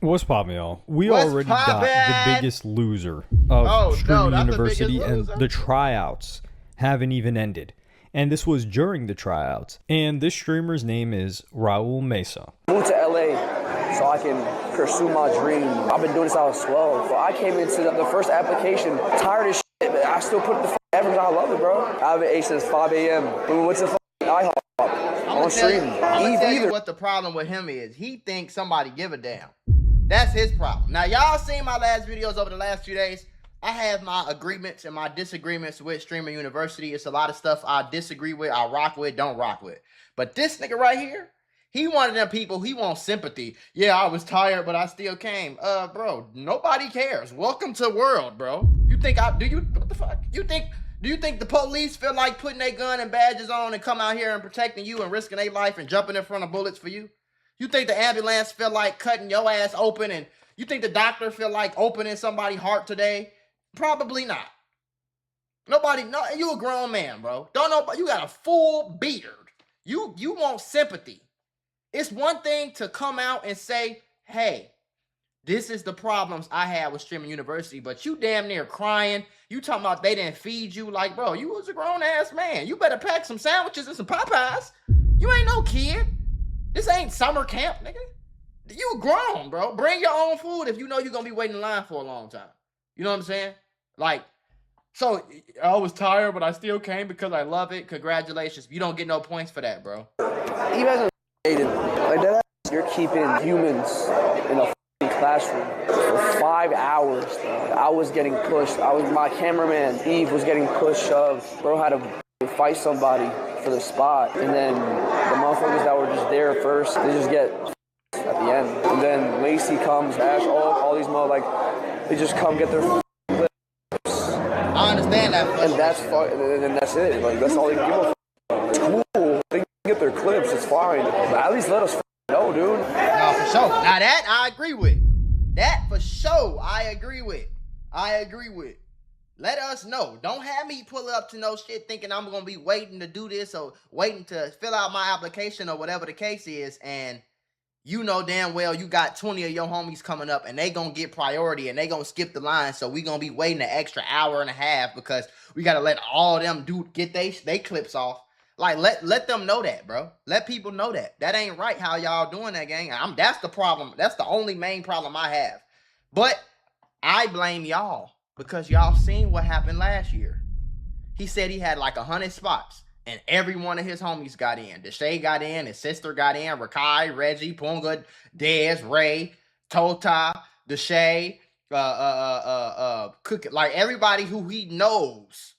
What's poppin', y'all? We What's already got the biggest loser of streaming university, and the tryouts haven't even ended. And this was during the tryouts. And this streamer's name is Raul Mesa. Moved to LA so I can pursue my dream. I've been doing this since I was 12. So I came into the first application tired as shit, but I still put the effort. I love it, bro. I've been 8 since 5 a.m. We went to IHOP on stream. I'm gonna tell you what the problem with him is. He thinks somebody give a damn. That's his problem. Now, y'all seen my last videos over the last few days. I have my agreements and my disagreements with streaming university. It's a lot of stuff I disagree with, I rock with, don't rock with. But this nigga right here, he one of them people, he wants sympathy. Yeah, I was tired, but I still came. Bro, nobody cares. Welcome to the world, bro. You think what the fuck? Do you think the police feel like putting their gun and badges on and come out here and protecting you and risking their life and jumping in front of bullets for you? You think the ambulance feel like cutting your ass open, and you think the doctor feel like opening somebody's heart today? Probably not. Nobody, no, you a grown man, bro. Don't know, you got a full beard. You want sympathy. It's one thing to come out and say, hey, this is the problems I had with streaming university, but you damn near crying. You talking about they didn't feed you. Like, bro, you was a grown ass man. You better pack some sandwiches and some Popeyes. You ain't no kid. This ain't summer camp, nigga. You grown, bro. Bring your own food if you know you're gonna be waiting in line for a long time. You know what I'm saying? Like, so I was tired, but I still came because I love it. Congratulations. You don't get no points for that, bro. You guys are like that. You're keeping humans in a classroom for 5 hours. I was getting pushed. My cameraman Eve was getting pushed, shoved. Bro had to fight somebody for the spot, and then the motherfuckers that were just there first, they just get at the end. And then Lacey comes, Ash, all these they just come get their clips. I understand that, and that's it. Like, that's all they give a It's cool. They can get their clips. It's fine. But at least let us know, dude. No, for sure. Now that I agree with. That for sure I agree with. Let us know. Don't have me pull up to no shit thinking I'm going to be waiting to do this or waiting to fill out my application or whatever the case is, and you know damn well you got 20 of your homies coming up and they going to get priority and they going to skip the line, so we going to be waiting an extra hour and a half because we got to let all of them get they clips off. Like, let them know that, bro. Let people know that. That ain't right how y'all doing that, gang. That's the problem. That's the only main problem I have. But I blame y'all. Because y'all seen what happened last year. He said he had like 100 spots. And every one of his homies got in. Deshae got in. His sister got in. Rakai, Reggie, Punga, Dez, Ray, Tota, Deshae, Cook. Like, everybody who he knows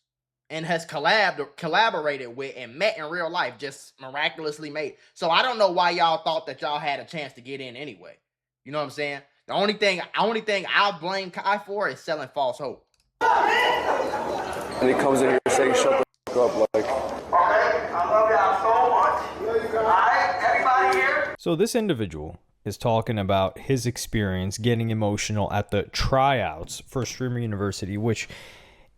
and has collaborated with and met in real life just miraculously made. So I don't know why y'all thought that y'all had a chance to get in anyway. You know what I'm saying? The only thing I blame Kai for is selling false hope. And he comes in here saying, shut the fuck up, like. Okay, I love y'all so much. All right, everybody here? So this individual is talking about his experience getting emotional at the tryouts for Streamer University, which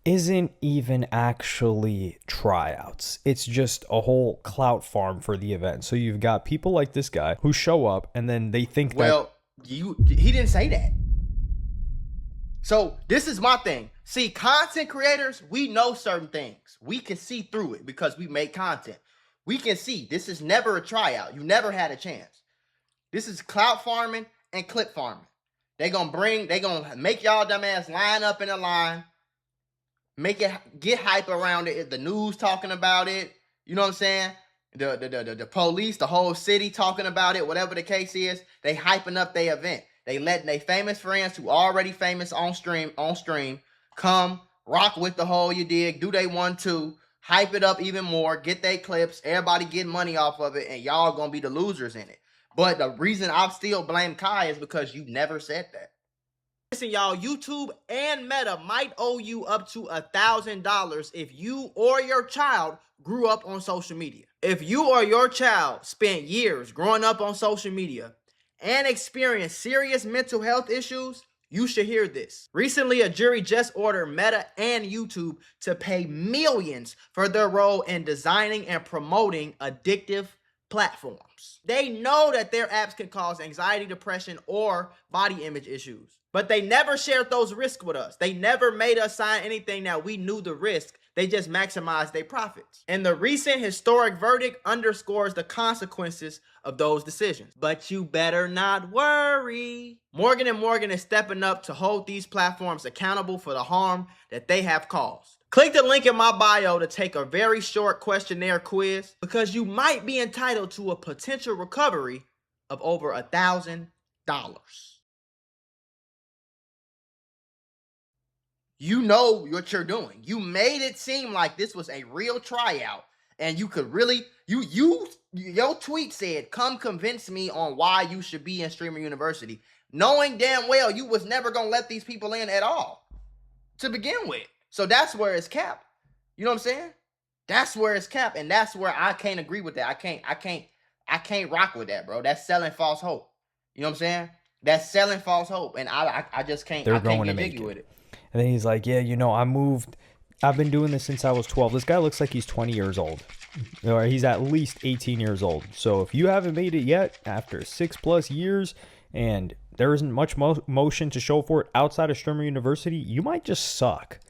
isn't even actually tryouts. It's just a whole clout farm for the event. So you've got people like this guy who show up and then they think he didn't say that. So this is my thing. See, content creators, we know certain things. We can see through it because we make content. We can see this is never a tryout. You never had a chance. This is clout farming and clip farming. They gonna make y'all dumbass line up in a line, make it get hype around it. The news talking about it. You know what I'm saying? The police, the whole city talking about it, whatever the case is, they hyping up their event. They letting their famous friends who already famous on stream come rock with the whole you dig, do they 1-2, hype it up even more, get their clips, everybody getting money off of it, and y'all gonna be the losers in it. But the reason I still blame Kai is because you never said that. Listen, y'all, YouTube and Meta might owe you up to $1,000 if you or your child grew up on social media. If you or your child spent years growing up on social media and experienced serious mental health issues, you should hear this. Recently, a jury just ordered Meta and YouTube to pay millions for their role in designing and promoting addictive platforms. They know that their apps can cause anxiety, depression, or body image issues. But they never shared those risks with us. They never made us sign anything that we knew the risk. They just maximized their profits. And the recent historic verdict underscores the consequences of those decisions. But you better not worry. Morgan & Morgan is stepping up to hold these platforms accountable for the harm that they have caused. Click the link in my bio to take a very short questionnaire quiz because you might be entitled to a potential recovery of over $1,000. You know what you're doing. You made it seem like this was a real tryout and you could really, your tweet said, come convince me on why you should be in Streamer University, knowing damn well you was never going to let these people in at all to begin with. So that's where it's capped. You know what I'm saying? That's where it's capped. And that's where I can't agree with that. I can't rock with that, bro. That's selling false hope. You know what I'm saying? That's selling false hope. And I just can't, I can't get jiggy with it. And then he's like, yeah, I've been doing this since I was 12. This guy looks like he's 20 years old. Or he's at least 18 years old. So if you haven't made it yet after 6+ years and there isn't much motion to show for it outside of Streamer University, you might just suck.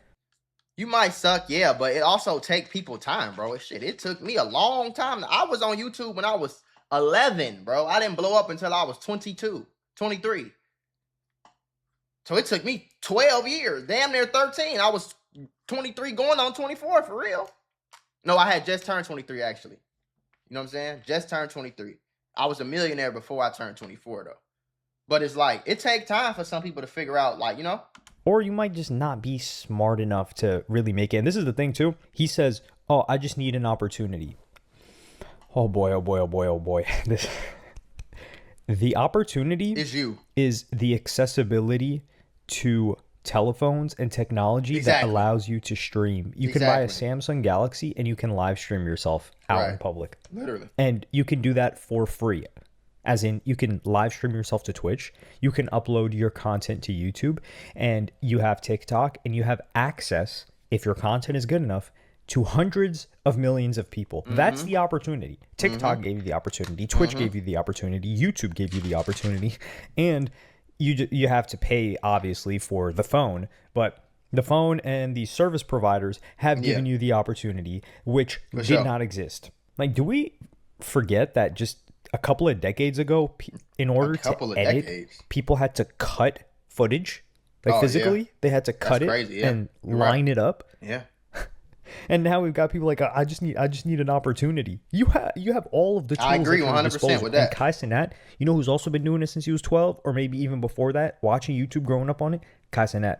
You might suck, yeah, but it also take people time, bro. It took me a long time. I was on YouTube when I was 11, bro. I didn't blow up until I was 22, 23. So it took me 12 years, damn near 13. I was 23 going on 24 for real. No, I had just turned 23 actually. You know what I'm saying? Just turned 23. I was a millionaire before I turned 24 though. But it's like, it takes time for some people to figure out, like, you know? Or you might just not be smart enough to really make it. And this is the thing too. He says, oh, I just need an opportunity. Oh boy, oh boy, oh boy, oh boy. The opportunity is the accessibility to telephones and technology that allows you to stream. You can buy a Samsung Galaxy and you can live stream yourself out in public. Literally. And you can do that for free. As in, you can live stream yourself to Twitch, you can upload your content to YouTube, and you have TikTok, and you have access, if your content is good enough, to hundreds of millions of people. Mm-hmm. That's the opportunity. TikTok gave you the opportunity. Twitch gave you the opportunity. YouTube gave you the opportunity. And you have to pay, obviously, for the phone, but the phone and the service providers have given you the opportunity, which did not exist. Like, do we forget that just a couple of decades ago, in order to edit, people had to cut footage, like physically. They had to cut it and line it up. Yeah. And now we've got people like, I just need an opportunity. You have all of the tools. I agree 100% with that. And Kai Cenat, you know who's also been doing this since he was 12, or maybe even before that, watching YouTube, growing up on it? Kai Cenat.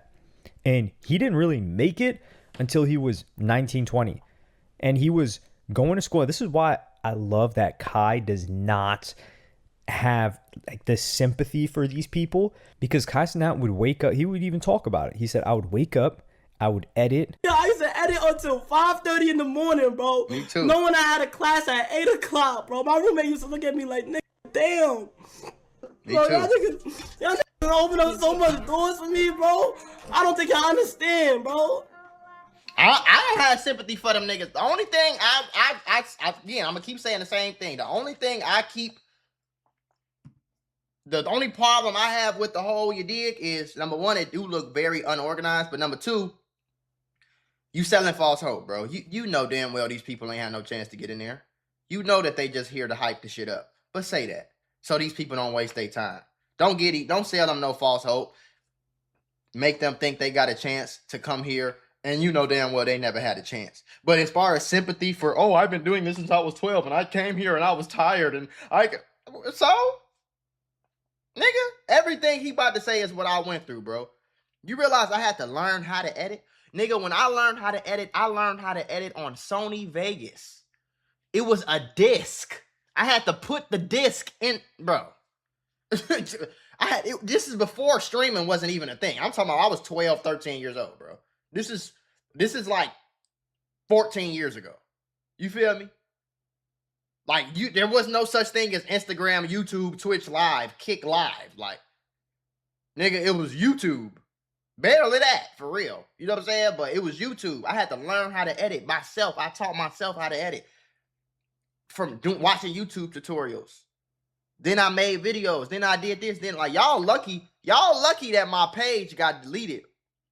And he didn't really make it until he was 19, 20. And he was going to school. This is why I love that Kai does not have like the sympathy for these people, because Kai Cenat would wake up. He would even talk about it. He said, I would wake up, I would edit. Yeah, I used to edit until 5:30 in the morning, bro. Me too. Knowing I had a class at 8 o'clock, bro. My roommate used to look at me like, nigga, damn. Me Bro, too. y'all niggas open up so much doors for me, bro. I don't think y'all understand, bro. I don't have sympathy for them niggas. The only thing again, I'm gonna keep saying the same thing. The only problem I have with the whole you dig is, number one, it do look very unorganized, but number two, you selling false hope, bro. You know damn well these people ain't had no chance to get in there. You know that they just here to hype the shit up. But say that, so these people don't waste their time. Don't sell them no false hope. Make them think they got a chance to come here. And you know damn well they never had a chance. But as far as sympathy for, oh, I've been doing this since I was 12 and I came here and I was tired and so, nigga, everything he about to say is what I went through, bro. You realize I had to learn how to edit? Nigga, when I learned how to edit on Sony Vegas. It was a disc. I had to put the disc in, bro. This is before streaming wasn't even a thing. I'm talking about I was 12, 13 years old, bro. This is like 14 years ago. You feel me? Like, there was no such thing as Instagram, YouTube, Twitch Live, Kick Live. Like, nigga, it was YouTube. Barely that, for real. You know what I'm saying? But it was YouTube. I had to learn how to edit myself. I taught myself how to edit. from watching YouTube tutorials. Then I made videos. Then I did this. Then like y'all lucky that my page got deleted.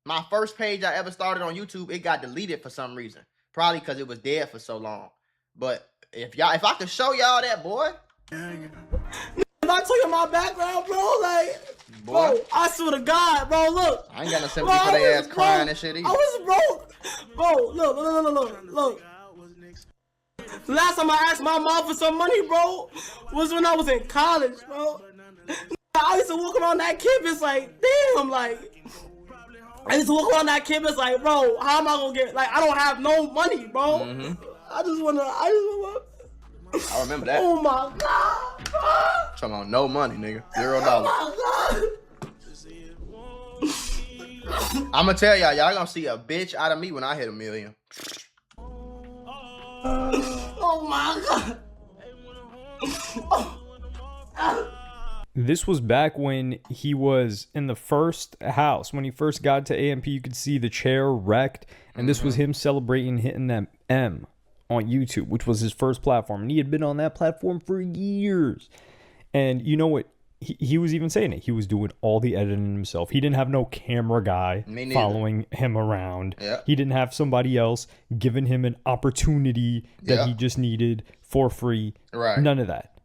My first page I ever started on YouTube, it got deleted for some reason. Probably because it was dead for so long. But if I could show y'all that, boy. If I tell you my background, bro, like, Boy. bro, I swear to God, bro, look. I ain't got no sympathy for their ass crying and shit either. I was broke. Bro, look. The last time I asked my mom for some money, bro, was when I was in college, bro. I used to walk around that campus like, damn, like, I used to walk around that campus like, bro, how am I gonna get, like, I don't have no money, bro. I just wanna. I remember that. Oh my God, bro. Talking about no money, nigga. $0. Oh my God. I'ma tell y'all gonna see a bitch out of me when I hit 1 million. Oh my God. This was back when he was in the first house. When he first got to AMP, you could see the chair wrecked. And this was him celebrating hitting that M on YouTube, which was his first platform. And he had been on that platform for years. And you know what? He was even saying it. He was doing all the editing himself. He didn't have no camera guy following him around. Yeah. He didn't have somebody else giving him an opportunity that he just needed for free. Right. None of that.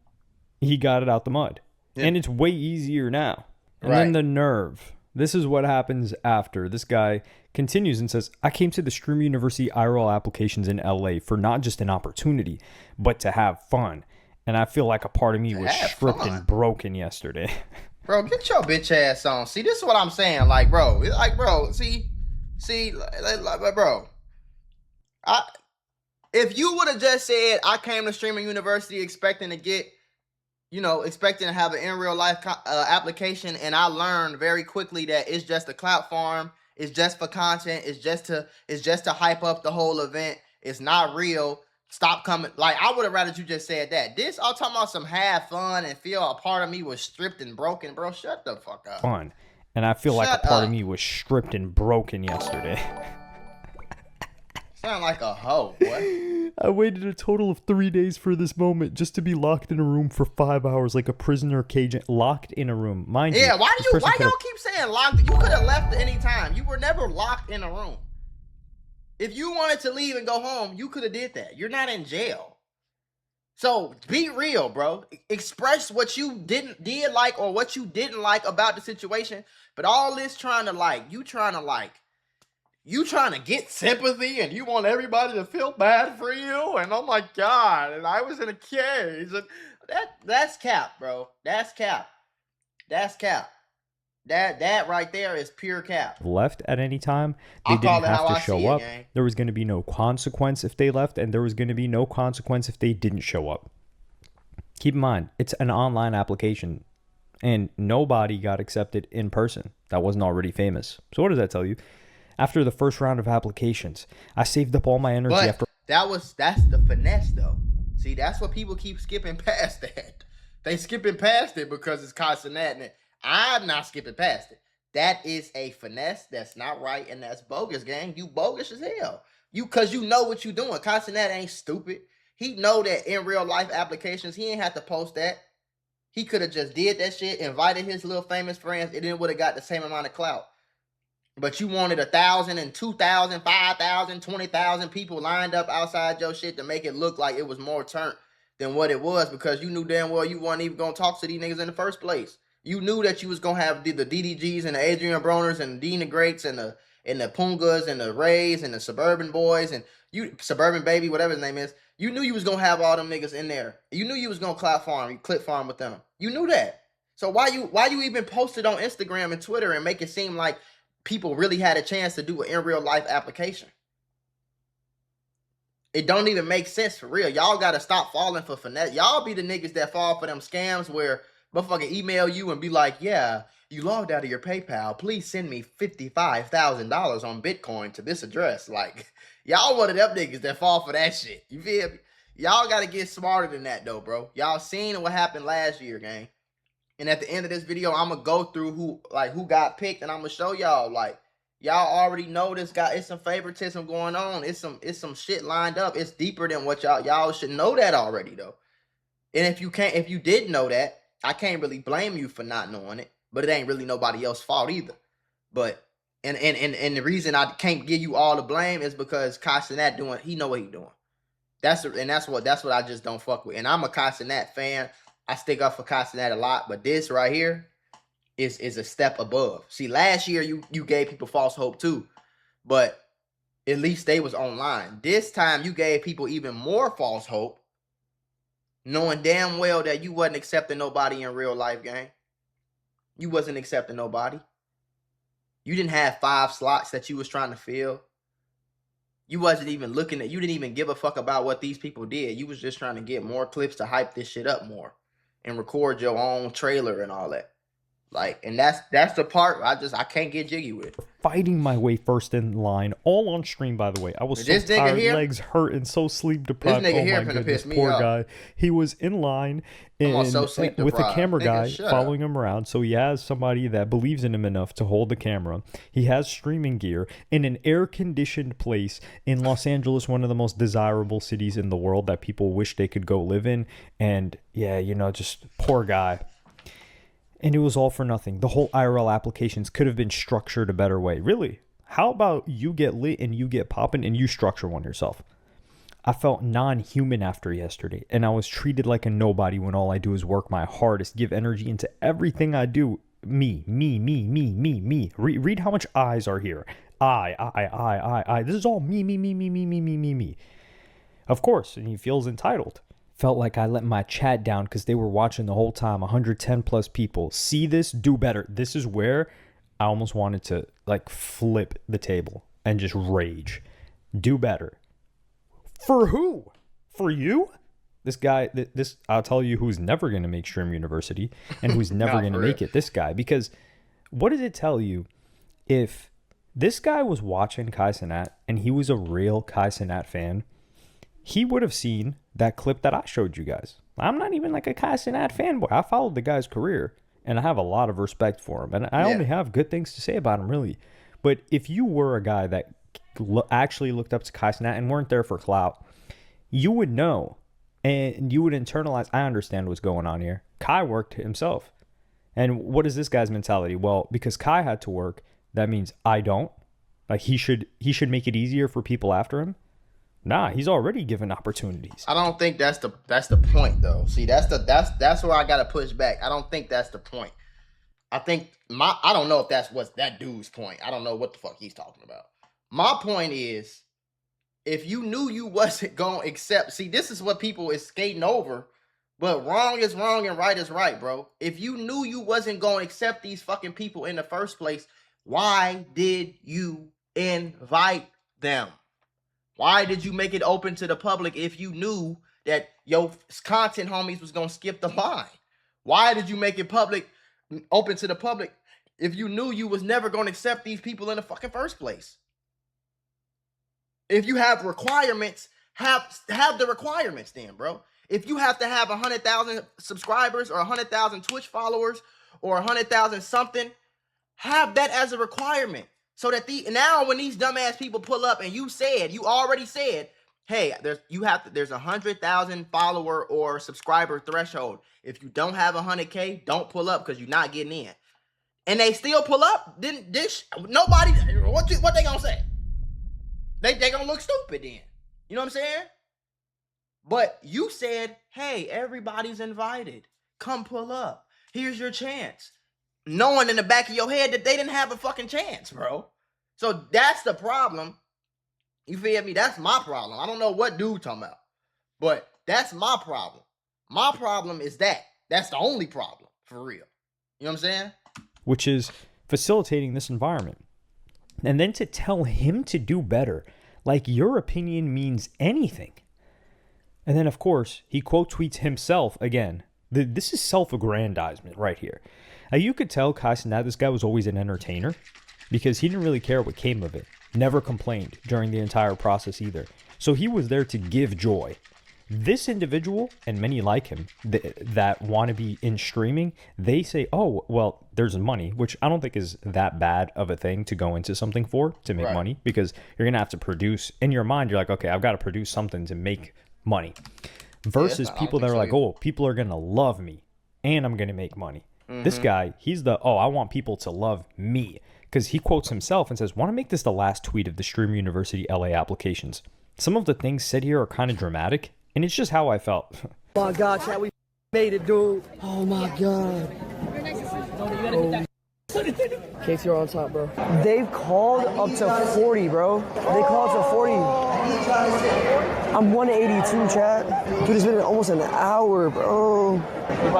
He got it out the mud. Yeah. And it's way easier now. And then the nerve. This is what happens after. This guy continues and says, I came to the Streamer University IRL applications in LA for not just an opportunity, but to have fun. And I feel like a part of me was stripped and broken yesterday. Bro, get your bitch ass on. See, this is what I'm saying. Like, bro, see, bro. If you would have just said, I came to Streamer University expecting to get, expecting to have an in real life application, and I learned very quickly that it's just a clout farm. It's just for content. It's just to hype up the whole event. It's not real. Stop coming. Like, I would have rather you just said that. This, I'm talking about some have fun and feel a part of me was stripped and broken. Bro, shut the fuck up. Fun. And I feel like a part of me was stripped and broken yesterday. Sound like a hoe, boy. I waited a total of 3 days for this moment just to be locked in a room for 5 hours like a prisoner cage, locked in a room. Mind you. Yeah, why y'all keep saying locked? You could have left at any time. You were never locked in a room. If you wanted to leave and go home, you could have did that. You're not in jail. So be real, bro. Express what you did like or what you didn't like about the situation. But all this trying to get sympathy and you want everybody to feel bad for you. And oh my God, and I was in a cage. And that's cap, bro. That's cap. That's cap. That right there is pure cap. Left at any time. They didn't have to show up. There was going to be no consequence if they left, and there was going to be no consequence if they didn't show up. Keep in mind, it's an online application, and nobody got accepted in person that wasn't already famous. So what does that tell you? After the first round of applications, I saved up all my energy after. That's the finesse, though. See, that's what people keep skipping past that. They skipping past it because it's Cenat, and I'm not skipping past it. That is a finesse. That's not right, and that's bogus, gang. You bogus as hell. Because you know what you're doing. Cenat ain't stupid. He know that in real life applications, he ain't have to post that. He could have just did that shit, invited his little famous friends, and then would have got the same amount of clout. But you wanted 1,000 and 2,000, 5,000, 20,000 people lined up outside your shit to make it look like it was more turnt than what it was, because you knew damn well you weren't even gonna talk to these niggas in the first place. You knew that you was gonna have the DDGs and the Adrian Broners and the Dina Greats and the Pungas and the Rays and the Suburban Boys and Suburban Baby, whatever his name is. You knew you was gonna have all them niggas in there. You knew you was gonna clip farm with them. You knew that. So why you even post it on Instagram and Twitter and make it seem like people really had a chance to do an in real life application? It don't even make sense for real. Y'all gotta stop falling for finesse. Y'all be the niggas that fall for them scams where motherfucker email you and be like, yeah, you logged out of your PayPal. Please send me $55,000 on Bitcoin to this address. Like, y'all one of them niggas that fall for that shit. You feel me? Y'all got to get smarter than that, though, bro. Y'all seen what happened last year, gang. And at the end of this video, I'm going to go through who got picked, and I'm going to show y'all, like, Y'all already know this guy. It's some favoritism going on. It's some shit lined up. It's deeper than what y'all should know that already though. And if you did know that, I can't really blame you for not knowing it. But it ain't really nobody else's fault either. But and the reason I can't give you all the blame is because Cenat he know what he doing. That's what I just don't fuck with. And I'm a Cenat fan. I stick up for Cenat a lot, but this right here is a step above. See, last year you gave people false hope too, but at least they was online. This time you gave people even more false hope, knowing damn well that you wasn't accepting nobody in real life, gang. You wasn't accepting nobody. You didn't have 5 slots that you was trying to fill. You wasn't even looking at, you didn't even give a fuck about what these people did. You was just trying to get more clips to hype this shit up more and record your own trailer and all that. Like, and that's the part I can't get jiggy with. Fighting my way first in line, all on stream, by the way. I was so tired, legs hurt, and so sleep deprived. This nigga here finna piss me poor off. guy. He was in line with a camera guy following him around, so he has somebody that believes in him enough to hold the camera. He has streaming gear in an air-conditioned place in Los Angeles, one of the most desirable cities in the world that people wish they could go live in. And yeah, just poor guy. And it was all for nothing. The whole IRL applications could have been structured a better way. Really? How about you get lit and you get popping and you structure one yourself? I felt non-human after yesterday, and I was treated like a nobody when all I do is work my hardest, give energy into everything I do. Me. Read how much I's are here. I. This is all me. Of course, and he feels entitled. Felt like I let my chat down because they were watching the whole time. 110 plus people. See this? Do better. This is where I almost wanted to flip the table and just rage. Do better. For who? For you? This guy, I'll tell you who's never going to make Stream University and who's never going to make it. This guy. Because what does it tell you if this guy was watching Cenat and he was a real Cenat fan? He would have seen that clip that I showed you guys. I'm not even like a Cenat fanboy. I followed the guy's career, and I have a lot of respect for him. And I only have good things to say about him, really. But if you were a guy that actually looked up to Cenat and weren't there for clout, you would know, and you would internalize, I understand what's going on here. Kai worked himself. And what is this guy's mentality? Well, because Kai had to work, that means I don't. Like, he should make it easier for people after him. Nah, he's already given opportunities. I don't think that's the point though. See, that's where I gotta push back. I don't think that's the point. I don't know if that's what's that dude's point. I don't know what the fuck he's talking about. My point is, if you knew you wasn't gonna accept, see, this is what people is skating over, but wrong is wrong and right is right, bro. If you knew you wasn't gonna accept these fucking people in the first place, why did you invite them? Why did you make it open to the public if you knew that your content homies was going to skip the line? Why did you make it open to the public if you knew you was never going to accept these people in the fucking first place? If you have requirements, have the requirements then, bro. If you have to have 100,000 subscribers or 100,000 Twitch followers or 100,000 something, have that as a requirement. So that now when these dumbass people pull up and you already said, hey, there's 100,000 follower or subscriber threshold. If you don't have 100K, don't pull up because you're not getting in. And they still pull up, then nobody, what they gonna say? They gonna look stupid then. You know what I'm saying? But you said, hey, everybody's invited. Come pull up. Here's your chance. Knowing in the back of your head that they didn't have a fucking chance, bro. So that's the problem. You feel me? That's my problem. I don't know what dude talking about, but that's my problem. My problem is that. That's the only problem, for real. You know what I'm saying? Which is facilitating this environment. And then to tell him to do better, like your opinion means anything. And then, of course, he quote tweets himself again. This is self-aggrandizement right here. Now, you could tell Cenat, this guy was always an entertainer because he didn't really care what came of it. Never complained during the entire process either. So he was there to give joy. This individual and many like him that want to be in streaming, they say, oh, well, there's money, which I don't think is that bad of a thing to go into something for, to make money, because you're going to have to produce. In your mind, you're like, okay, I've got to produce something to make money. Versus people that are like, oh, people are going to love me and I'm going to make money. This guy, he's I want people to love me. Because he quotes himself and says, want to make this the last tweet of the Streamer University LA applications. Some of the things said here are kind of dramatic, and it's just how I felt. Oh my God, Chad, we made it, dude. Oh my God. Casey, you're on top, bro. They've called up to 40, bro. They called to 40. I'm 182, Chad. Dude, it's been almost an hour, bro.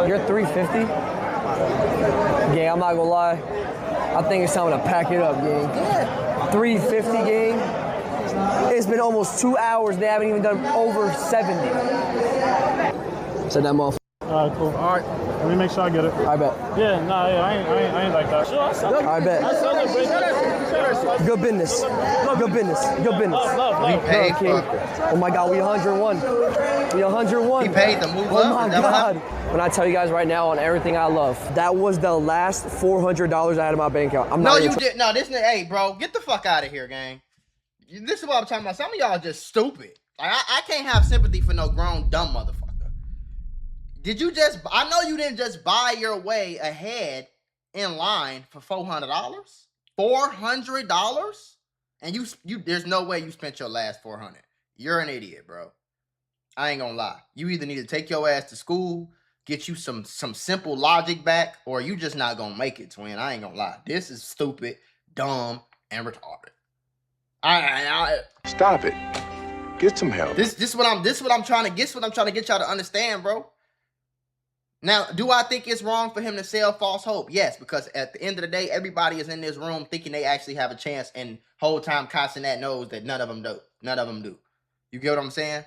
You're 350? Yeah, I'm not gonna lie. I think it's time to pack it up, gang. 350, gang. It's been almost 2 hours. They haven't even done over 70. Said that motherfucker. All right, cool. All right. Let me make sure I get it. I bet. Yeah, nah, yeah, I ain't like that. Sure, I bet. Good business. Good business. Good business. We paid for Oh my God, we 101. We 101. He paid to move Oh up. my God. When I tell you guys right now on everything I love, that was the last $400 I had in my bank account. I'm No, not you even did. No, this nigga. Hey, bro, get the fuck out of here, gang. This is what I'm talking about. Some of y'all just stupid. Like, I can't have sympathy for no grown dumb motherfucker. Did you just? I know you didn't just buy your way ahead in line for $400. $400, and you. There's no way you spent your last $400. You're an idiot, bro. I ain't gonna lie. You either need to take your ass to school, get you some simple logic back, or you just not gonna make it, twin. I ain't gonna lie. This is stupid, dumb, and retarded. Stop it. Get some help. This what I'm trying to get y'all to understand, bro. Now, do I think it's wrong for him to sell false hope? Yes, because at the end of the day, everybody is in this room thinking they actually have a chance, and whole time Cenat knows that none of them do. None of them do. You get what I'm saying?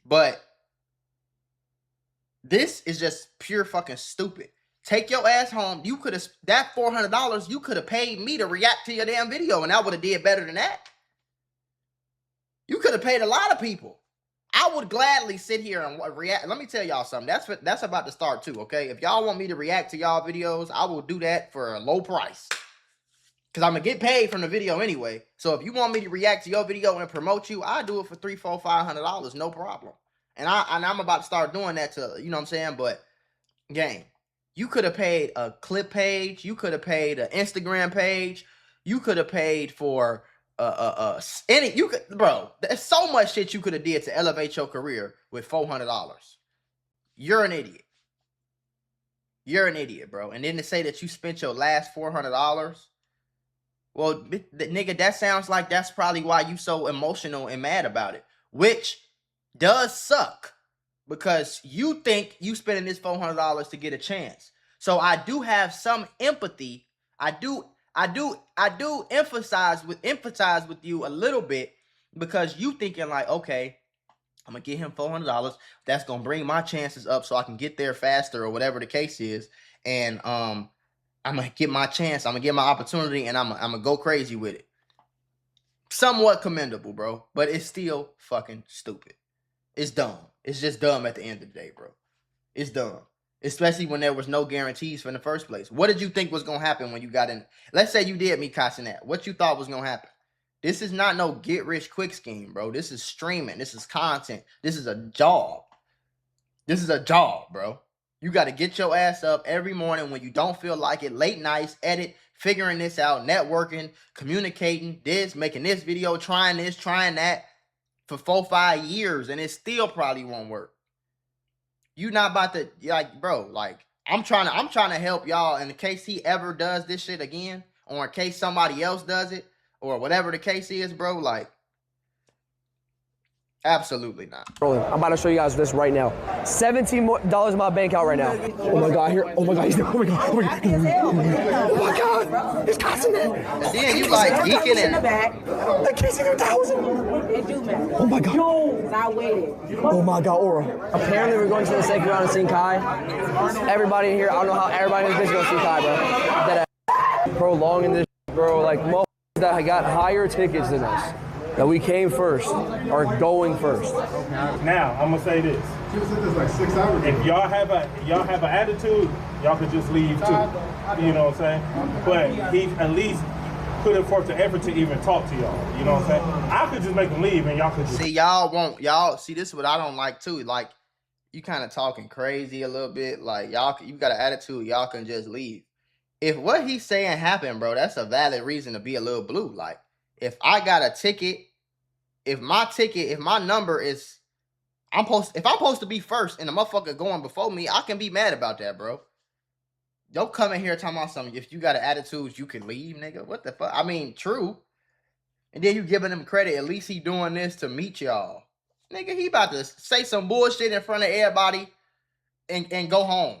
But this is just pure fucking stupid. Take your ass home. You could have that $400. You could have paid me to react to your damn video, and I would have did better than that. You could have paid a lot of people. I would gladly sit here and react. Let me tell y'all something. That's about to start too, okay? If y'all want me to react to y'all videos, I will do that for a low price. Because I'm going to get paid from the video anyway. So if you want me to react to your video and promote you, I'll do it for $300, $400, $500. No problem. And I'm about to start doing that to, you know what I'm saying? But, gang, you could have paid a clip page. You could have paid an Instagram page. You could have paid for... bro, there's so much shit you could have did to elevate your career with $400. You're an idiot. You're an idiot, bro. And then to say that you spent your last $400, well, nigga, that sounds like that's probably why you so emotional and mad about it, which does suck because you think you spending this $400 to get a chance. So I do have some empathy. I do empathize with you a little bit because you thinking like, okay, I'm gonna get him $400. That's gonna bring my chances up so I can get there faster or whatever the case is. And I'm gonna get my chance. I'm gonna get my opportunity, and I'm gonna go crazy with it. Somewhat commendable, bro, but it's still fucking stupid. It's dumb. It's just dumb at the end of the day, bro. It's dumb. Especially when there was no guarantees from the first place. What did you think was going to happen when you got in? Let's say you did meet Cenat. What you thought was going to happen? This is not no get-rich-quick scheme, bro. This is streaming. This is content. This is a job. This is a job, bro. You got to get your ass up every morning when you don't feel like it. Late nights, edit, figuring this out, networking, communicating this, making this video, trying this, trying that for 4-5 years, and it still probably won't work. You not about to, like, bro, like, I'm trying to help y'all in case he ever does this shit again, or in case somebody else does it, or whatever the case is, bro, like, absolutely not. I'm about to show you guys this right now. $17 in my bank account right now. Oh my God, here. Oh my God, oh my God, oh my God. Oh my God, it's Cenat. And then you like geeking and I can't see 1,000. Oh my God. Oh my God, Aura. Apparently we're going to the second round of seeing Kai. Everybody in here, I don't know how everybody in this bitch gonna see Kai, bro. That prolonging this, bro, like motherfuckers that got higher tickets than us. that we came first or going first. Now I'm gonna say this: if y'all have an attitude, y'all could just leave too. You know what I'm saying? But he at least put in forth the effort to even talk to y'all. You know what I'm saying? I could just make him leave, and y'all could just see this is what I don't like too. Like, you kind of talking crazy a little bit. Like, you got an attitude, y'all can just leave. If what he's saying happened, bro, that's a valid reason to be a little blue. Like, if I got a ticket, if my number is, if I'm supposed to be first and the motherfucker going before me, I can be mad about that, bro. Don't come in here talking about something. If you got an attitude, you can leave, nigga. What the fuck? I mean, true. And then you giving him credit. At least he doing this to meet y'all. Nigga, he about to say some bullshit in front of everybody and go home.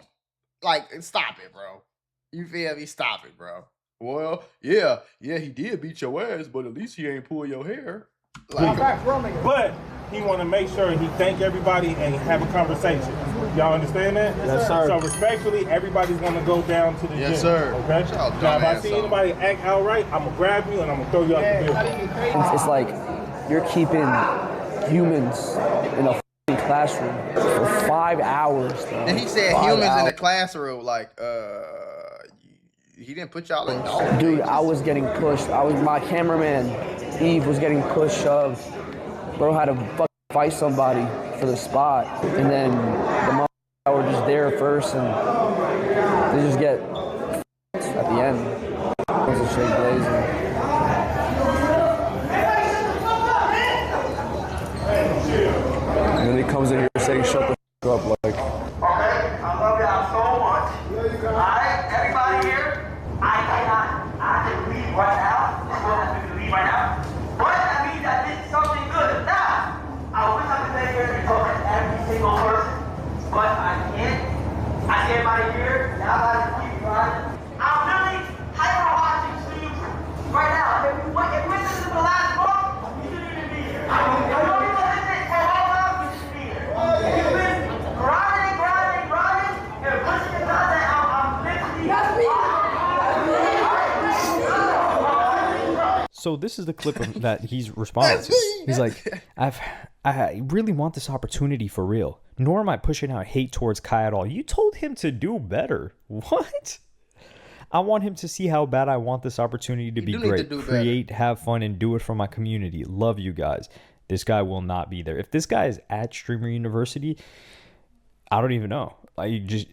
Like, stop it, bro. You feel me? Stop it, bro. Well, yeah, he did beat your ass, but at least he ain't pull your hair. Like, but he want to make sure he thank everybody and have a conversation. Y'all understand that? Yes, sir. So respectfully, everybody's going to go down to the gym. Yes, sir. Okay? Now, if I see anybody act outright, I'm going to grab you and I'm going to throw you out the building. It's like you're keeping humans in a classroom for 5 hours. Bro. And he said humans in the classroom, like, he didn't put y'all in dog. Dude, I was getting pushed. My cameraman, Eve, was getting pushed, shoved. Bro had to fucking fight somebody for the spot. And then the motherfuckers were just there first, and they just get at the end. It was a shit blazing. And then he comes in here saying, shut the fuck up, like. Okay, I love y'all so much. Alright, everybody here, I can leave right now. This will have to leave right now. But that means I did something good. Now, I wish I could stay here and talk to every single person, but I can't. I can't right here. Now I gotta keep running. I'm really hyper watching streams right now. If this is the last book, you shouldn't even be here. I don't even listen for all of you should be here. You've been grinding, and pushing the content. I'm literally So this is the clip that he's responding to. He's like, I really want this opportunity for real. Nor am I pushing out hate towards Kai at all. You told him to do better. What? I want him to see how bad I want this opportunity to be great. Create, have fun, and do it for my community. Love you guys. This guy will not be there. If this guy is at Streamer University, I don't even know. Like, just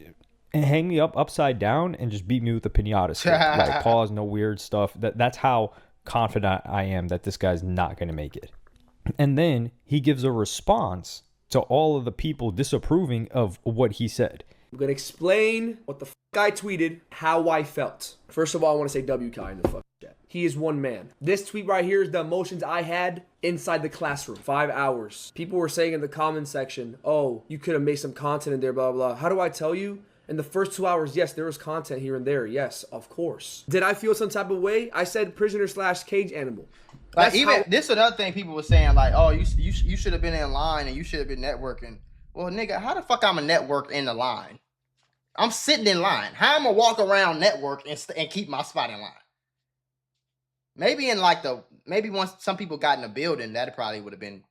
hang me up upside down and just beat me with a pinata stick. Like, pause, no weird stuff. That's how confident I am that this guy's not going to make it. And then he gives a response to all of the people disapproving of what he said. I'm going to explain what the I tweeted, how I felt. First of all, I want to say W Kai in the fucking chat. He is one man. This tweet right here is the emotions I had inside the classroom. 5 hours. People were saying in the comments section, oh, you could have made some content in there, blah, blah, blah. How do I tell you? In the first 2 hours, yes, there was content here and there. Yes, of course. Did I feel some type of way? I said prisoner/cage animal. Like, even this is another thing people were saying, like, oh, you should have been in line and you should have been networking. Well, nigga, how the fuck I'm a network in the line? I'm sitting in line. How am I walk around network and keep my spot in line? Maybe maybe once some people got in the building, that probably would have been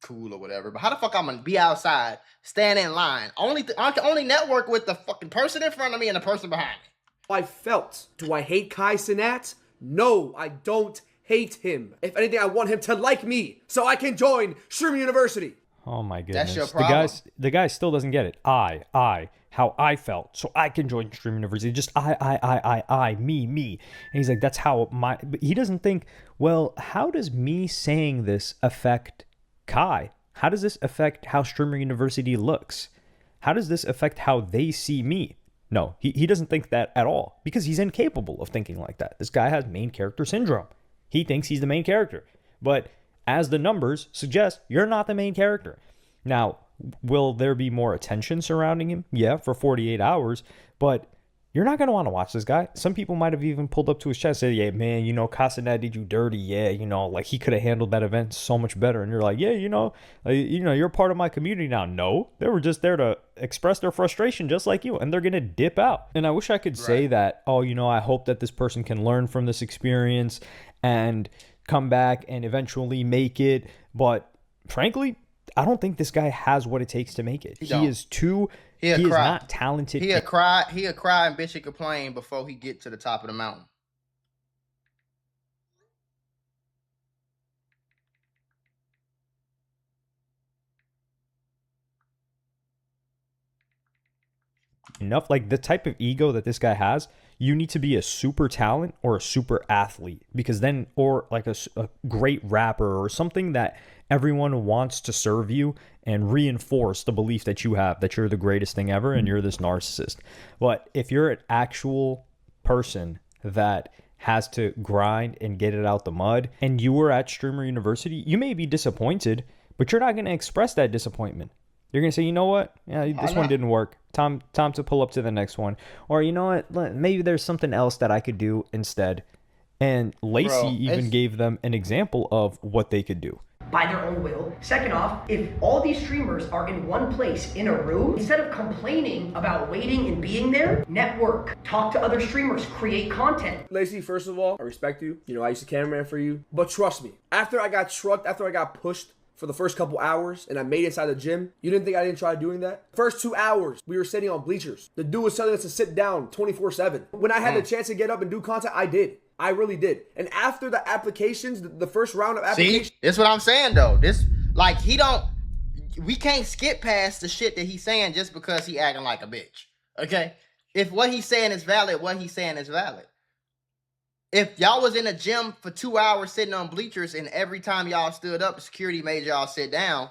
cool or whatever. But how the fuck I'm gonna be outside, stand in line? I can only network with the fucking person in front of me and the person behind me. I felt. Do I hate Kai Cenat? No, I don't hate him. If anything, I want him to like me so I can join Streamer University. Oh my goodness. That's your problem. The guy still doesn't get it. How I felt, so I can join Stream University. Just I, me. And he's like, that's how but he doesn't think, well, how does me saying this affect Kai? How does this affect how Streamer University looks? How does this affect how they see me? No, he doesn't think that at all because he's incapable of thinking like that. This guy has main character syndrome. He thinks he's the main character. But as the numbers suggest, you're not the main character. Now, will there be more attention surrounding him? Yeah, for 48 hours. But you're not going to want to watch this guy. Some people might have even pulled up to his chest and said, yeah, man, Casanat did you dirty. Yeah, like he could have handled that event so much better. And you're like, yeah, you're part of my community now. No, they were just there to express their frustration just like you. And they're going to dip out. And I wish I could say that, I hope that this person can learn from this experience and come back and eventually make it. But frankly, I don't think this guy has what it takes to make it. He is not talented. He'll cry and bitch and complain before he get to the top of the mountain. Enough, like the type of ego that this guy has, you need to be a super talent or a super athlete, because then, or like a great rapper or something that everyone wants to serve you and reinforce the belief that you have that you're the greatest thing ever and you're this narcissist. But if you're an actual person that has to grind and get it out the mud, and you were at Streamer University, you may be disappointed, but you're not going to express that disappointment. You're going to say, you know what? Yeah, this one didn't work. Time to pull up to the next one. Or, you know what? Maybe there's something else that I could do instead. And Lacey even gave them an example of what they could do. By their own will. Second off, if all these streamers are in one place in a room, instead of complaining about waiting and being there, network, talk to other streamers, create content. Lacey, first of all, I respect you. You know, I used to cameraman for you. But trust me, after I got trucked, after I got pushed for the first couple hours and I made it inside the gym, you didn't think I didn't try doing that? First 2 hours, we were sitting on bleachers. The dude was telling us to sit down 24/7. When I had the chance to get up and do content, I did. I really did. And after the applications, the first round of applications. See, that's what I'm saying though. We can't skip past the shit that he's saying just because he acting like a bitch. Okay? If what he's saying is valid, what he's saying is valid. If y'all was in a gym for 2 hours sitting on bleachers and every time y'all stood up, security made y'all sit down,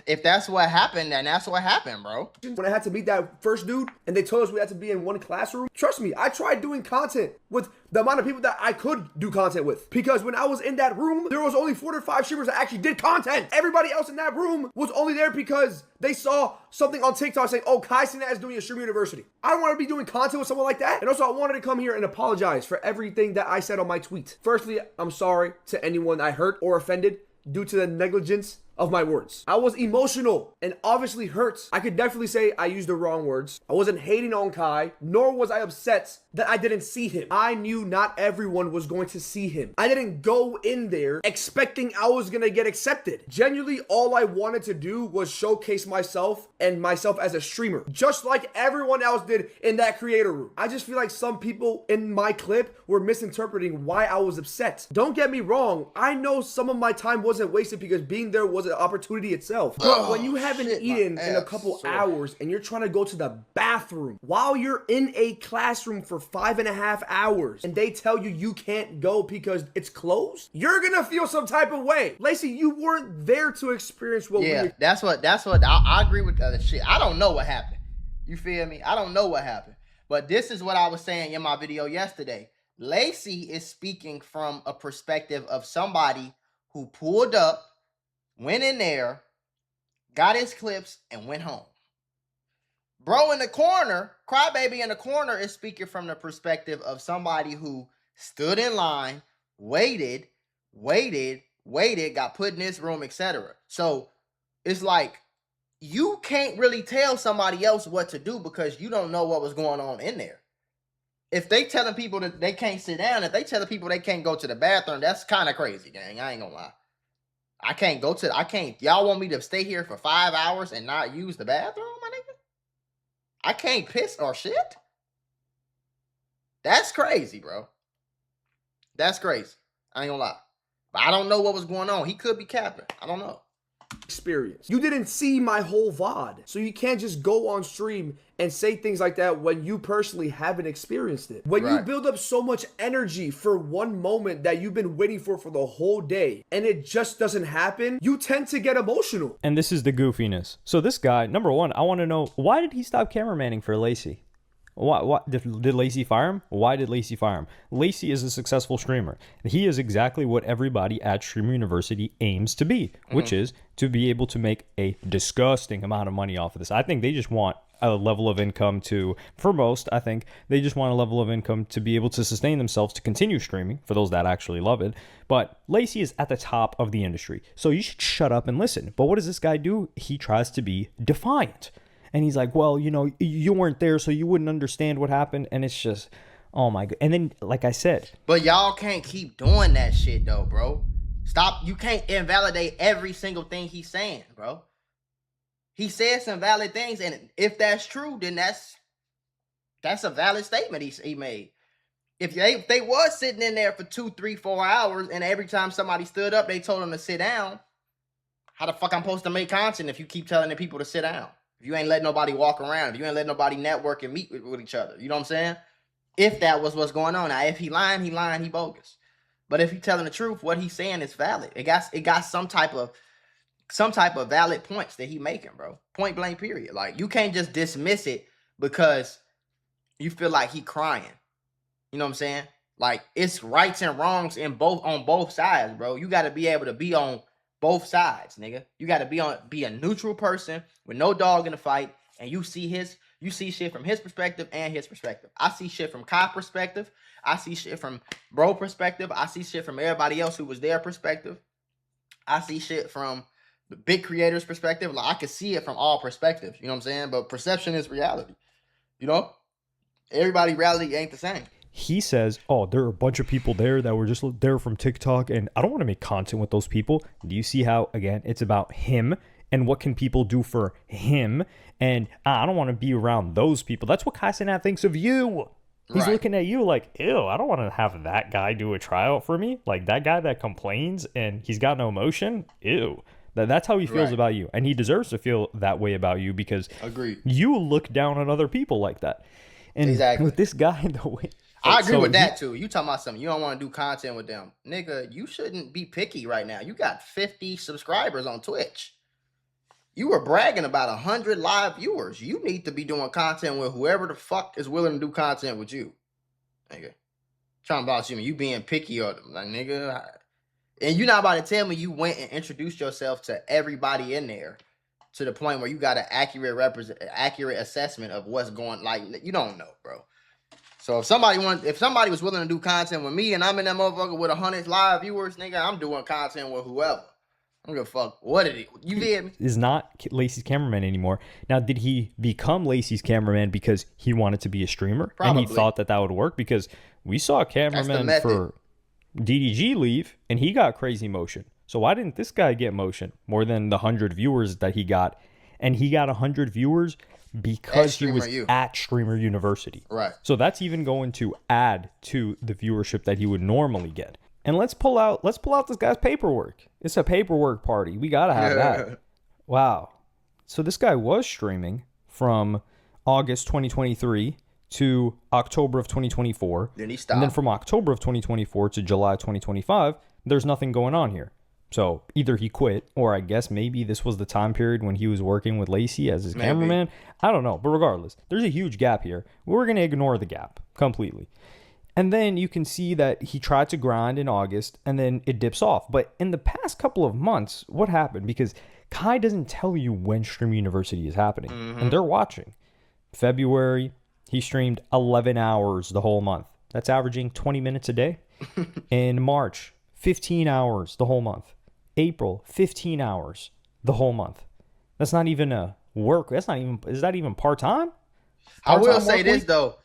if that's what happened, then that's what happened, bro. When I had to meet that first dude and they told us we had to be in one classroom, trust me, I tried doing content with the amount of people that I could do content with. Because when I was in that room, there was only 4 to 5 streamers that actually did content. Everybody else in that room was only there because they saw something on TikTok saying, oh, Cenat is doing a Streamer University. I don't want to be doing content with someone like that. And also, I wanted to come here and apologize for everything that I said on my tweet. Firstly, I'm sorry to anyone I hurt or offended due to the negligence of my words. I was emotional and obviously hurt. I could definitely say I used the wrong words. I wasn't hating on Kai, nor was I upset that I didn't see him. I knew not everyone was going to see him. I didn't go in there expecting I was gonna get accepted. Genuinely, all I wanted to do was showcase myself and myself as a streamer, just like everyone else did in that creator room. I just feel like some people in my clip were misinterpreting why I was upset. Don't get me wrong, I know some of my time wasn't wasted because being there was an opportunity itself. But when you haven't eaten in a couple hours and you're trying to go to the bathroom while you're in a classroom for 5.5 hours and they tell you you can't go because it's closed, you're gonna feel some type of way. Lacey, you weren't there to experience what we were. That's what I agree with the shit. I don't know what happened. You feel me? I don't know what happened. But this is what I was saying in my video yesterday. Lacey is speaking from a perspective of somebody who pulled up, went in there, got his clips, and went home. Bro in the corner, Crybaby in the corner, is speaking from the perspective of somebody who stood in line, waited, got put in this room, etc. So it's like you can't really tell somebody else what to do because you don't know what was going on in there. If they telling people that they can't sit down, if they telling people they can't go to the bathroom, that's kind of crazy, gang. I ain't gonna lie. Y'all want me to stay here for 5 hours and not use the bathroom, my nigga? I can't piss or shit? That's crazy, bro. That's crazy. I ain't gonna lie. But I don't know what was going on. He could be capping. I don't know. Experience. You didn't see my whole VOD. So you can't just go on stream and say things like that when you personally haven't experienced it. When you build up so much energy for one moment that you've been waiting for the whole day and it just doesn't happen, you tend to get emotional. And this is the goofiness. So this guy, number one, I want to know, why did he stop cameramanning for Lacey? Why did Lacey fire him? Why did Lacey fire him? Lacey is a successful streamer. He is exactly what everybody at Streamer University aims to be, which is to be able to make a disgusting amount of money off of this. I think they just want a level of income for most, I think they just want a level of income to be able to sustain themselves to continue streaming for those that actually love it. But Lacey is at the top of the industry. So you should shut up and listen. But what does this guy do? He tries to be defiant. And he's like, well, you know, you weren't there, so you wouldn't understand what happened. And it's just, Oh my god. And then, like I said, But y'all can't keep doing that shit though, bro. Stop. You can't invalidate every single thing he's saying, bro. He said some valid things, and if that's true, then that's a valid statement he made. If they was sitting in there for 2, 3, 4 hours, and every time somebody stood up, they told them to sit down, how the fuck I'm supposed to make content if you keep telling the people to sit down? If you ain't letting nobody walk around, if you ain't letting nobody network and meet with each other, you know what I'm saying? If that was what's going on. Now, if he lying, he bogus. But if he's telling the truth, what he's saying is valid. It got some type of valid points that he making, bro. Point blank, period. Like, you can't just dismiss it because you feel like he crying. You know what I'm saying? Like, it's rights and wrongs on both sides, bro. You got to be able to be on both sides, nigga. You got to be a neutral person with no dog in the fight, and you see shit from his perspective and his perspective. I see shit from Kai perspective. I see shit from bro perspective. I see shit from everybody else who was their perspective. I see shit from the big creators' perspective. Like, I can see it from all perspectives. You know what I'm saying? But perception is reality. You know? Everybody's reality ain't the same. He says, oh, there are a bunch of people there that were just there from TikTok, and I don't want to make content with those people. Do you see how, again, it's about him and what can people do for him? And I don't want to be around those people. That's what Cenat thinks of you. He's looking at you like, ew, I don't want to have that guy do a tryout for me. Like, that guy that complains and he's got no emotion, ew. That's how he feels about you. And he deserves to feel that way about you because you look down on other people like that. And with this guy, the way... I agree with that too. You talking about something, you don't want to do content with them. Nigga, you shouldn't be picky right now. You got 50 subscribers on Twitch. You were bragging about 100 live viewers. You need to be doing content with whoever the fuck is willing to do content with you. Nigga. Trying about you being picky or like, nigga. And you're not about to tell me you went and introduced yourself to everybody in there to the point where you got an accurate assessment of what's going, like, you don't know, bro. So if somebody was willing to do content with me and I'm in that motherfucker with 100 live viewers, nigga, I'm doing content with whoever. I don't give a fuck what it is. You feel me? Is not Lacey's cameraman anymore. Now, did he become Lacey's cameraman because he wanted to be a streamer? Probably. And he thought that would work? Because we saw a cameraman for DDG leave and he got crazy motion. So why didn't this guy get motion more than the 100 viewers that he got? And he got 100 viewers because he was at Streamer University. Right. So that's even going to add to the viewership that he would normally get. And let's pull out this guy's paperwork. It's a paperwork party. We got to have that. Wow. So this guy was streaming from August 2023 to October of 2024. Then he stopped. And then from October of 2024 to July 2025, there's nothing going on here. So either he quit, or I guess maybe this was the time period when he was working with Lacey as his cameraman. I don't know. But regardless, there's a huge gap here. We're going to ignore the gap completely. And then you can see that he tried to grind in August, and then it dips off. But in the past couple of months, what happened? Because Kai doesn't tell you when Stream University is happening. And they're watching. February, he streamed 11 hours the whole month. That's averaging 20 minutes a day. In March, 15 hours the whole month. April, 15 hours the whole month. That's not even a work. Is that even part-time? I will say this, though.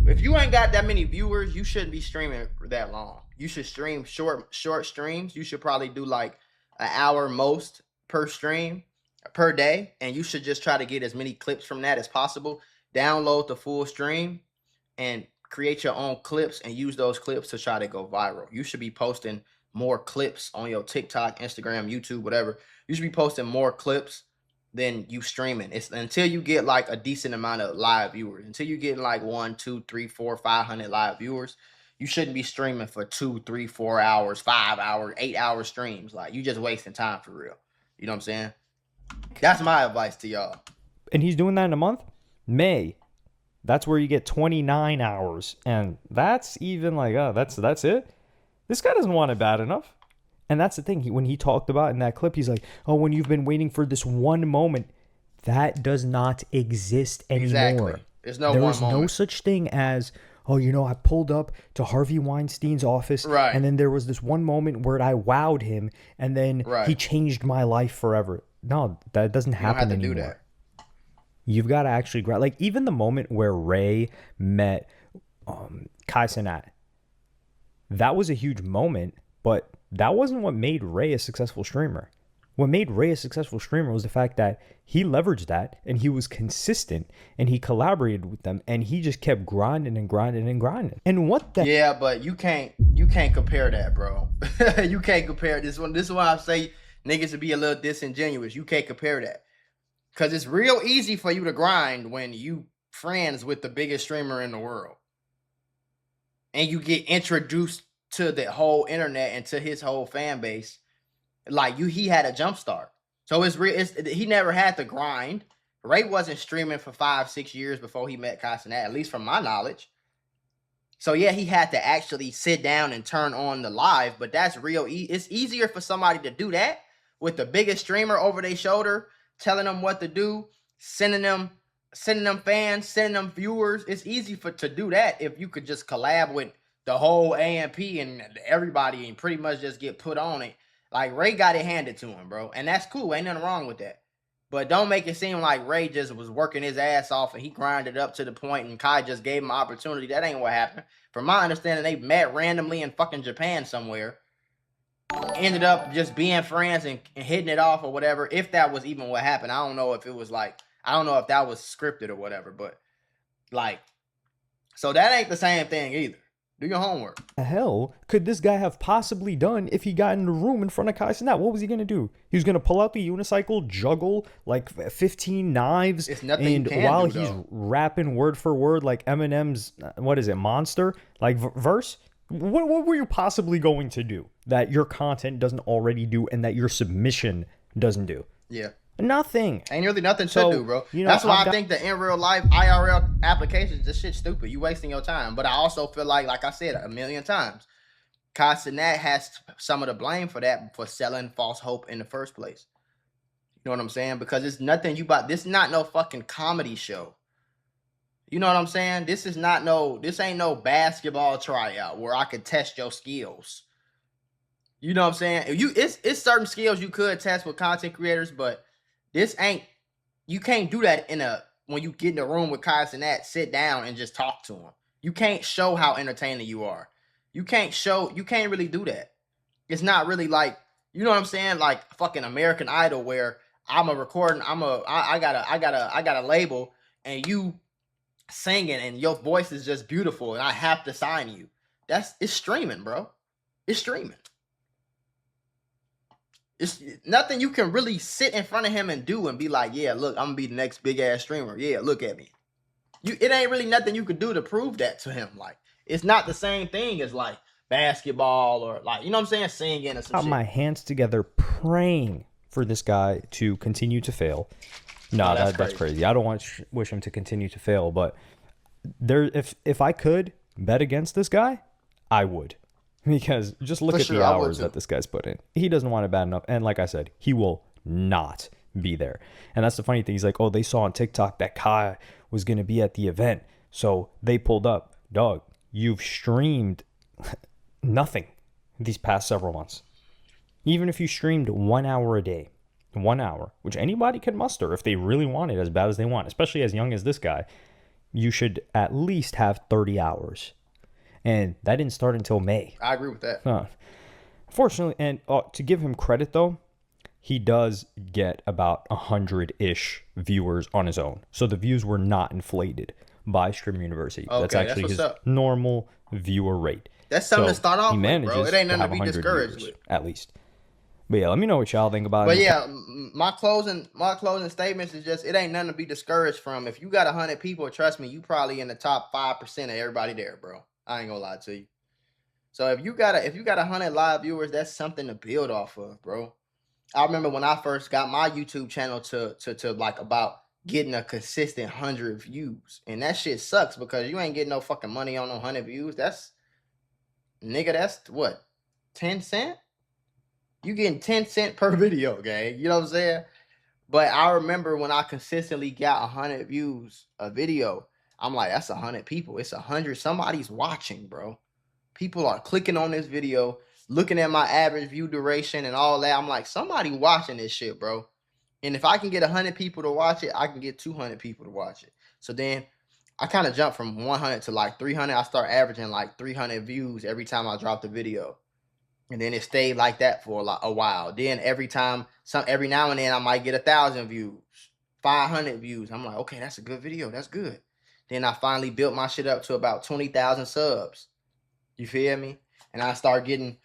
If you ain't got that many viewers, you shouldn't be streaming that long. You should stream short streams. You should probably do like an hour most per stream per day. And you should just try to get as many clips from that as possible. Download the full stream and create your own clips and use those clips to try to go viral. You should be posting more clips on your TikTok, Instagram, YouTube, whatever. You should be posting more clips than you streaming. It's until you get like a decent amount of live viewers. Until you get like 1, 2, 3, 4, 500 live viewers, you shouldn't be streaming for 2, 3, 4 hours, 5 hours, 8-hour streams. Like, you just wasting time for real. You know what I'm saying? That's my advice to y'all. And he's doing that in a month? May. That's where you get 29 hours. And that's even like, oh, that's it? This guy doesn't want it bad enough. And that's the thing. When he talked about in that clip, he's like, oh, when you've been waiting for this one moment, that does not exist anymore. Exactly. There's no one moment. There was no such thing as, oh, you know, I pulled up to Harvey Weinstein's office. Right. And then there was this one moment where I wowed him. And then he changed my life forever. No, that doesn't happen anymore. You don't have to do that. You've got to actually grab. Like, even the moment where Ray met Cenat. That was a huge moment, but that wasn't what made Ray a successful streamer. What made Ray a successful streamer was the fact that he leveraged that and he was consistent and he collaborated with them and he just kept grinding and grinding and grinding. And what the Yeah, but you can't compare that, bro. You can't compare this one. This is why I say niggas would be a little disingenuous. You can't compare that. Cause it's real easy for you to grind when you friends with the biggest streamer in the world. And you get introduced to the whole internet and to his whole fan base. Like he had a jump start. So it's real. He never had to grind. Ray wasn't streaming for 5-6 years before he met Cenat, at least from my knowledge. So yeah, he had to actually sit down and turn on the live, but that's real. It's easier for somebody to do that with the biggest streamer over their shoulder, telling them what to do, sending them fans, sending them viewers. It's easy to do that if you could just collab with the whole AMP and everybody and pretty much just get put on it. Like Ray got it handed to him, bro. And that's cool. Ain't nothing wrong with that. But don't make it seem like Ray just was working his ass off and he grinded up to the point and Kai just gave him an opportunity. That ain't what happened. From my understanding, they met randomly in fucking Japan somewhere. Ended up just being friends and hitting it off or whatever. If that was even what happened. I don't know if it was like, I don't know if that was scripted or whatever. But like, so that ain't the same thing either. Do your homework. The hell could this guy have possibly done if he got in the room in front of Cenat? What was he going to do? He was going to pull out the unicycle, juggle like 15 knives. It's nothing and you can while do, he's though. rapping word for word like Eminem's, what is it, Monster? Like verse? What were you possibly going to do that your content doesn't already do and that your submission doesn't do? Yeah. Nothing. Ain't really nothing So, to do, bro. you know, That's why I've I think the in real life IRL applications, this shit's stupid. You wasting your time. But I also feel like I said a million times, Cenat has some of the blame for that, for selling false hope in the first place. You know what I'm saying? Because it's nothing you bought. This is not no fucking comedy show. You know what I'm saying? This ain't no basketball tryout where I could test your skills. You know what I'm saying? It's certain skills you could test with content creators, but this ain't, you can't do that when you get in a room with Cenat, sit down and just talk to him. You can't show how entertaining you are. You can't really do that. It's not really like, you know what I'm saying? Like fucking American Idol where I got a label and you singing and your voice is just beautiful and I have to sign you. It's streaming, bro. It's streaming. It's nothing you can really sit in front of him and do and be like, yeah, look, I'm gonna be the next big ass streamer. Yeah, look at me. It ain't really nothing you could do to prove that to him. Like, it's not the same thing as like basketball or like, you know what I'm saying, singing or some Got shit. my hands together praying for this guy to continue to fail. No, that's crazy. I don't want to wish him to continue to fail, but if I could bet against this guy, I would. Because just look at the hours that this guy's put in. He doesn't want it bad enough. And like I said, he will not be there. And that's the funny thing. He's like, oh, they saw on TikTok that Kai was going to be at the event. So they pulled up. Dog, you've streamed nothing these past several months. Even if you streamed 1 hour a day, 1 hour, which anybody can muster if they really want it as bad as they want, especially as young as this guy, you should at least have 30 hours. And that didn't start until May. I agree with that. Fortunately, and to give him credit, though, he does get about 100-ish viewers on his own. So the views were not inflated by Streamer University. Okay, that's actually his normal viewer rate. That's something to start off with, bro. It ain't to nothing to be discouraged viewers, with. At least. But yeah, let me know what y'all think about it. But yeah, my closing statements is just, it ain't nothing to be discouraged from. If you got 100 people, trust me, you probably in the top 5% of everybody there, bro. I ain't gonna lie to you. So if you got 100 live viewers, that's something to build off of, bro. I remember when I first got my YouTube channel to like about getting a consistent 100 views, and that shit sucks because you ain't getting no fucking money on no 100 views. That's what, 10 cents? You getting 10 cents per video, gang. You know what I'm saying? But I remember when I consistently got 100 views a video, I'm like, that's 100 people. It's 100. Somebody's watching, bro. People are clicking on this video, looking at my average view duration and all that. I'm like, somebody watching this shit, bro. And if I can get 100 people to watch it, I can get 200 people to watch it. So then I kind of jumped from 100 to like 300. I start averaging like 300 views every time I dropped a video. And then it stayed like that for a while. Then every now and then I might get 1,000 views, 500 views. I'm like, okay, that's a good video. That's good. Then I finally built my shit up to about 20,000 subs. You feel me? And I start getting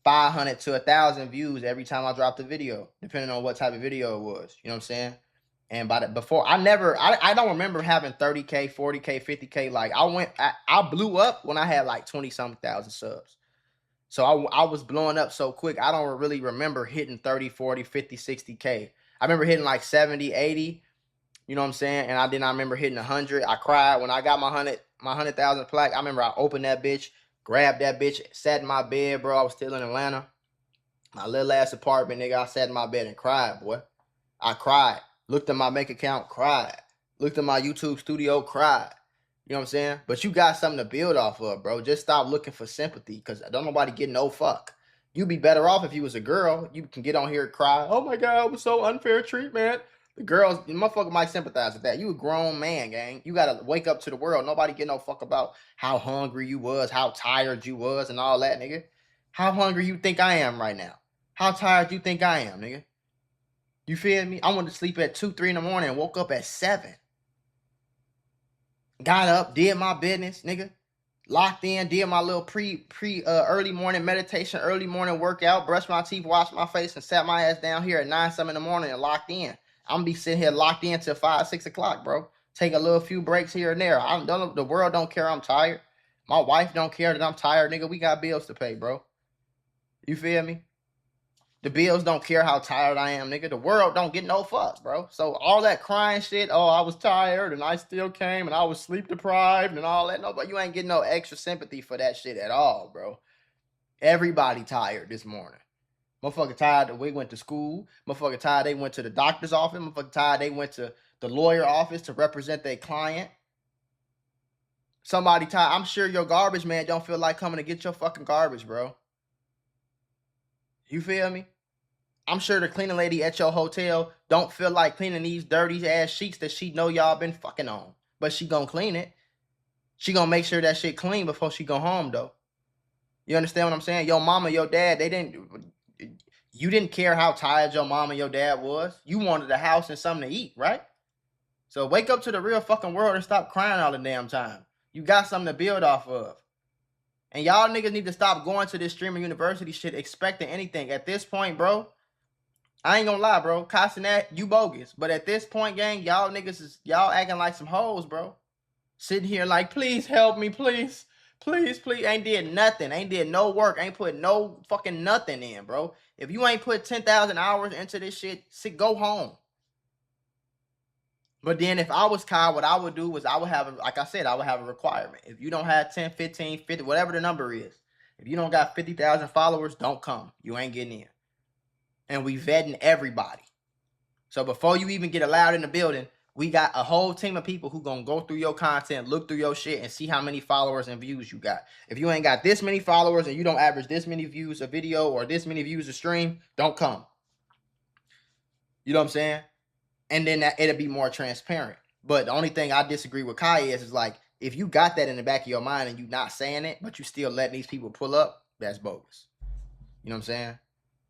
500 to 1,000 views every time I dropped a video, depending on what type of video it was. You know what I'm saying? And before I don't remember having 30K, 40K, 50K. Like I blew up when I had like 20 something thousand subs. So I was blowing up so quick. I don't really remember hitting 30, 40, 50, 60K. I remember hitting like 70, 80. You know what I'm saying? And I did not remember hitting 100. I cried when I got my 100,000 plaque. I remember I opened that bitch, grabbed that bitch, sat in my bed, bro. I was still in Atlanta. My little ass apartment, nigga. I sat in my bed and cried, boy. I cried. Looked at my bank account, cried. Looked at my YouTube studio, cried. You know what I'm saying? But you got something to build off of, bro. Just stop looking for sympathy, because don't nobody get no fuck. You'd be better off if you was a girl. You can get on here and cry. Oh my God, it was so unfair treatment. The girls, the motherfucker might sympathize with that. You a grown man, gang. You gotta wake up to the world. Nobody get no fuck about how hungry you was, how tired you was, and all that, nigga. How hungry you think I am right now? How tired you think I am, nigga? You feel me? I went to sleep at 2, 3 in the morning and woke up at 7. Got up, did my business, nigga. Locked in, did my little early morning meditation, early morning workout, brushed my teeth, washed my face, and sat my ass down here at 9, 7 in the morning and locked in. I'm gonna be sitting here locked in till 5, 6 o'clock, bro. Take a little few breaks here and there. The world don't care I'm tired. My wife don't care that I'm tired, nigga. We got bills to pay, bro. You feel me? The bills don't care how tired I am, nigga. The world don't get no fuck, bro. So all that crying shit, oh, I was tired and I still came and I was sleep deprived and all that. No, but you ain't getting no extra sympathy for that shit at all, bro. Everybody tired this morning. Motherfucker tired that we went to school. Motherfucker tired they went to the doctor's office. Motherfucker tired they went to the lawyer office to represent their client. Somebody tired. I'm sure your garbage man don't feel like coming to get your fucking garbage, bro. You feel me? I'm sure the cleaning lady at your hotel don't feel like cleaning these dirty ass sheets that she know y'all been fucking on. But she gonna clean it. She gonna make sure that shit clean before she go home, though. You understand what I'm saying? Your mama, your dad, you didn't care how tired your mom and your dad was. You wanted a house and something to eat, right? So wake up to the real fucking world and stop crying all the damn time. You got something to build off of. And y'all niggas need to stop going to this streamer university shit expecting anything. At this point, bro, I ain't gonna lie, bro. Cenat, you bogus. But at this point, gang, y'all niggas y'all acting like some hoes, bro. Sitting here like, please help me, please. Please, please. Ain't did nothing. Ain't did no work. Ain't put no fucking nothing in, bro. If you ain't put 10,000 hours into this shit, go home. But then if I was Kyle, what I would do was I would have, like I said, I would have a requirement. If you don't have 10, 15, 50, whatever the number is, if you don't got 50,000 followers, don't come. You ain't getting in. And we vetting everybody. So before you even get allowed in the building, we got a whole team of people who gonna go through your content, look through your shit, and see how many followers and views you got. If you ain't got this many followers and you don't average this many views a video or this many views a stream, don't come. You know what I'm saying? And then it'll be more transparent. But the only thing I disagree with Kai is like, if you got that in the back of your mind and you not saying it, but you still letting these people pull up, that's bogus. You know what I'm saying?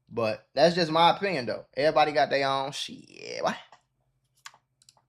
But that's just my opinion, though. Everybody got their own shit.